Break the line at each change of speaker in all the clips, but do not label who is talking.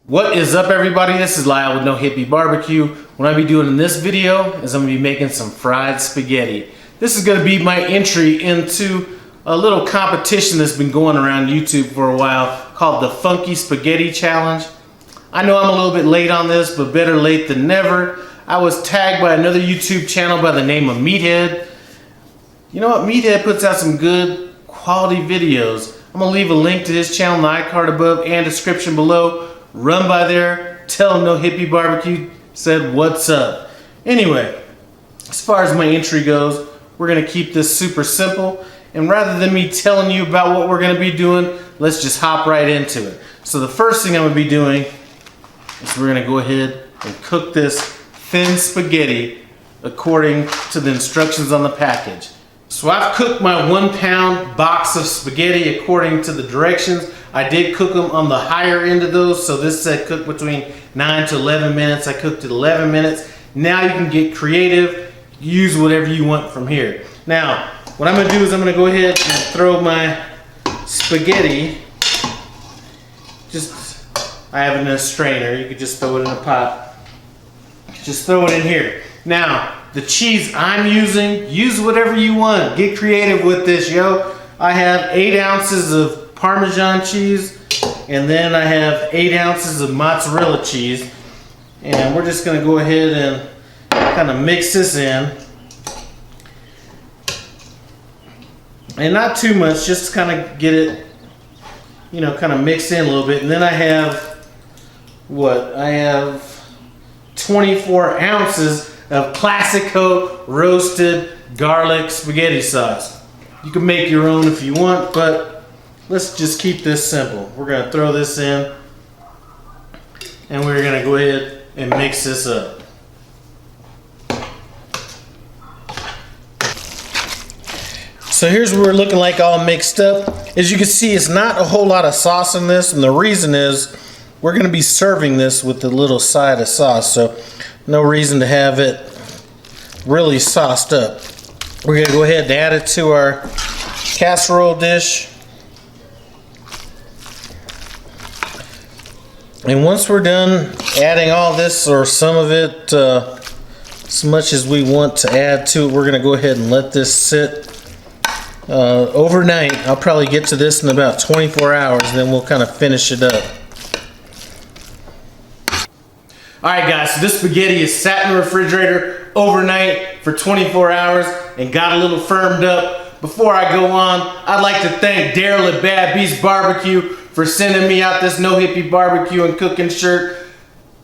What is up, everybody? This is Lyle with No Hippie Barbecue. What I'll be doing in this video is I'm going to be making some fried spaghetti. This is going to be my entry into a little competition that's been going around YouTube for a while called the Funky Spaghetti Challenge. I know I'm a little bit late on this, but better late than never. I was tagged by another YouTube channel by the name of Meathead. You know what? Meathead puts out some good quality videos. I'm going to leave a link to his channel in the iCard above and description below. Run by there, tell him No Hippie Barbecue said what's up. Anyway, as far as my entry goes, we're going to keep this super simple. And rather than me telling you about what we're going to be doing, let's just hop right into it. So the first thing I'm going to be doing is we're going to go ahead and cook this thin spaghetti according to the instructions on the package. So I've cooked my 1 pound box of spaghetti according to the directions. I did cook them on the higher end of those, so this said cook between 9 to 11 minutes. I cooked it 11 minutes. Now you can get creative, use whatever you want from here. Now, what I'm gonna do is I'm gonna go ahead and throw my spaghetti, I have it in a strainer. You could just throw it in a pot. Just throw it in here. Now, the cheese I'm using, use whatever you want. Get creative with this, yo. I have 8 ounces of Parmesan cheese, and then I have 8 ounces of mozzarella cheese. And we're just gonna go ahead and kind of mix this in. And not too much, just to kind of get it, you know, kind of mixed in a little bit. And then I have, I have 24 ounces of Classico roasted garlic spaghetti sauce. You can make your own if you want, but let's just keep this simple. We're gonna throw this in and we're gonna go ahead and mix this up. So here's what we're looking like all mixed up. As you can see, it's not a whole lot of sauce in this, and the reason is we're gonna be serving this with a little side of sauce, so no reason to have it really sauced up. We're gonna go ahead and add it to our casserole dish. And once we're done adding all this, or some of it, as much as we want to add to it, we're gonna go ahead and let this sit overnight. I'll probably get to this in about 24 hours, then we'll kind of finish it up. Alright guys, so this spaghetti is sat in the refrigerator overnight for 24 hours and got a little firmed up. Before I go on, I'd like to thank Daryl at Bad Beast BBQ for sending me out this No Hippie Barbecue and Cooking shirt.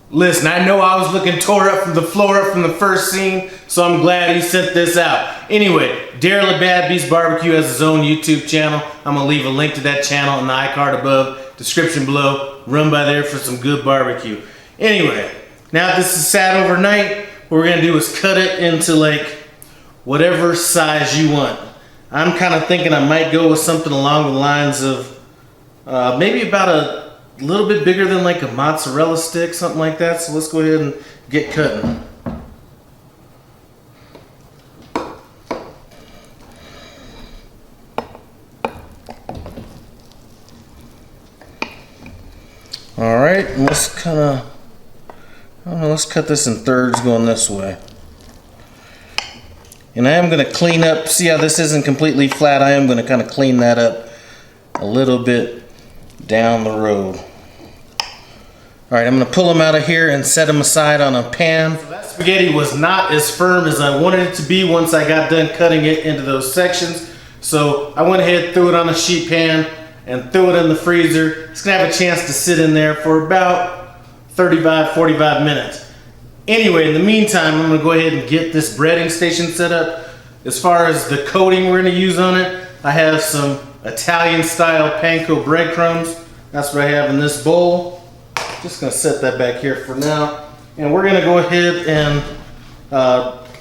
Listen, I know I was looking tore up from the floor up from the first scene, so I'm glad he sent this out. Anyway, Daryl at Bad Beast BBQ has his own YouTube channel. I'm gonna leave a link to that channel in the iCard above, description below. Run by there for some good barbecue. Anyway, now that this is sat overnight, what we're gonna do is cut it into like whatever size you want. I'm kind of thinking I might go with something along the lines of maybe about a little bit bigger than like a mozzarella stick, something like that. So let's go ahead and get cutting. All right, let's kind of, let's cut this in thirds going this way. And I am going to clean up, see how this isn't completely flat, I am going to kind of clean that up a little bit down the road. Alright, I'm going to pull them out of here and set them aside on a pan. So that spaghetti was not as firm as I wanted it to be once I got done cutting it into those sections. So I went ahead, threw it on a sheet pan, and threw it in the freezer. It's going to have a chance to sit in there for about 35-45 minutes. Anyway, in the meantime, I'm going to go ahead and get this breading station set up. As far as the coating we're going to use on it, I have some Italian style Panko breadcrumbs. That's what I have in this bowl. Just going to set that back here for now. And we're going to go ahead and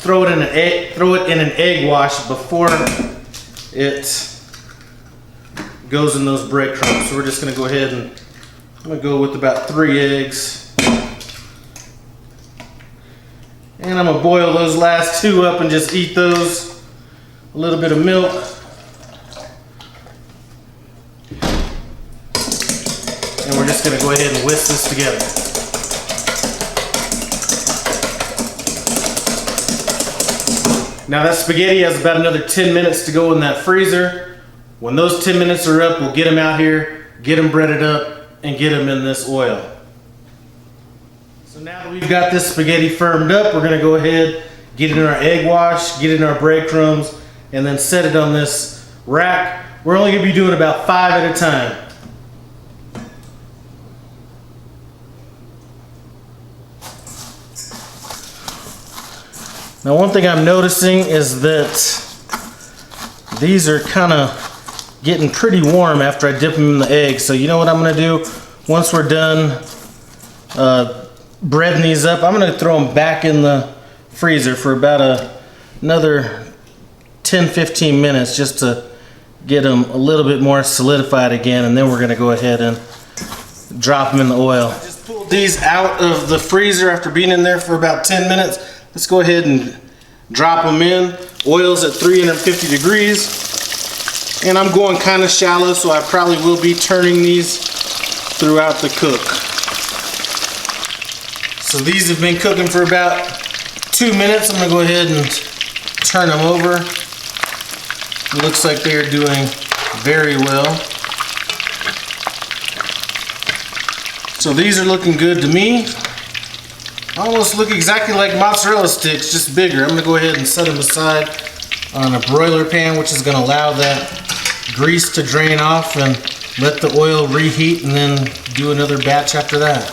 throw it in an egg wash before it goes in those breadcrumbs. So we're just going to go ahead and I'm going to go with about 3 eggs. And I'm going to boil those last 2 up and just eat those. A little bit of milk. and we're just gonna go ahead and whisk this together. Now that spaghetti has about another 10 minutes to go in that freezer. When those 10 minutes are up, we'll get them out here, get them breaded up, and get them in this oil. So now that we've got this spaghetti firmed up, we're gonna go ahead, get it in our egg wash, get it in our breadcrumbs, and then set it on this rack. We're only gonna be doing about 5 at a time. Now one thing I'm noticing is that these are kind of getting pretty warm after I dip them in the egg. So you know what I'm gonna do? Once we're done breading these up, I'm gonna throw them back in the freezer for about another 10-15 minutes just to get them a little bit more solidified again, and then we're gonna go ahead and drop them in the oil. I just pulled these out of the freezer after being in there for about 10 minutes. Let's go ahead and drop them in. Oil's at 350 degrees, and I'm going kind of shallow, so I probably will be turning these throughout the cook. So these have been cooking for about 2 minutes. I'm gonna go ahead and turn them over. It looks like they're doing very well. So these are looking good to me. Almost look exactly like mozzarella sticks, just bigger. I'm gonna go ahead and set them aside on a broiler pan, which is gonna allow that grease to drain off and let the oil reheat, and then do another batch after that.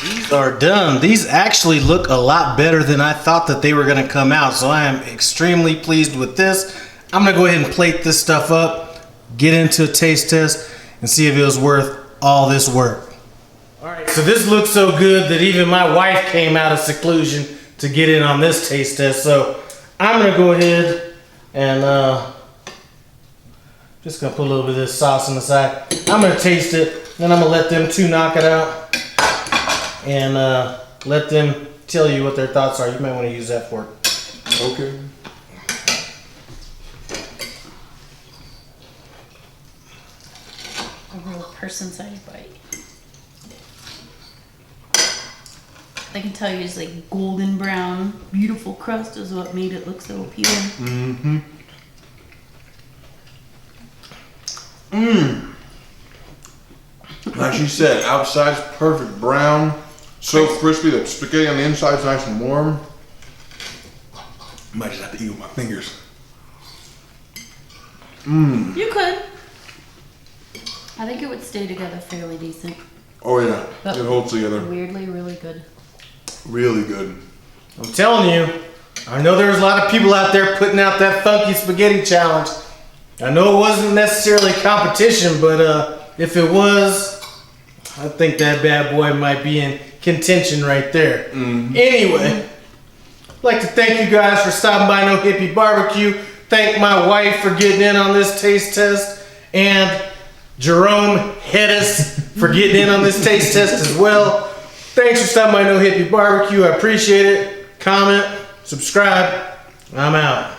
These are done. These actually look a lot better than I thought that they were gonna come out, so I am extremely pleased with this. I'm gonna go ahead and plate this stuff up, get into a taste test, and see if it was worth all this work. All right, so this looks so good that even my wife came out of seclusion to get in on this taste test. So I'm gonna go ahead and just gonna put a little bit of this sauce on the side. I'm gonna taste it, then I'm gonna let them two knock it out and let them tell you what their thoughts are. You might want to use that fork.
Okay.
A real person-sized bite. I can tell you it's like golden brown, beautiful crust is what made it look so appealing.
Mm-hmm. Mmm. Like she said, outside's perfect brown, so crispy. The spaghetti on the inside's nice and warm. Might just have to eat with my fingers. Mmm.
You could. I think it would stay together fairly decent.
Oh yeah,
But
it holds together.
Weirdly, really good.
Really good.
I'm telling you, I know there's a lot of people out there putting out that funky spaghetti challenge. I know it wasn't necessarily competition, but if it was, I think that bad boy might be in contention right there. Anyway, I'd like to thank you guys for stopping by No Hippie BBQ. Thank my wife for getting in on this taste test, and Jerome Hedis for getting in on this taste test as well. Thanks for stopping by No Hippie BBQ. I appreciate it. Comment, subscribe. I'm out.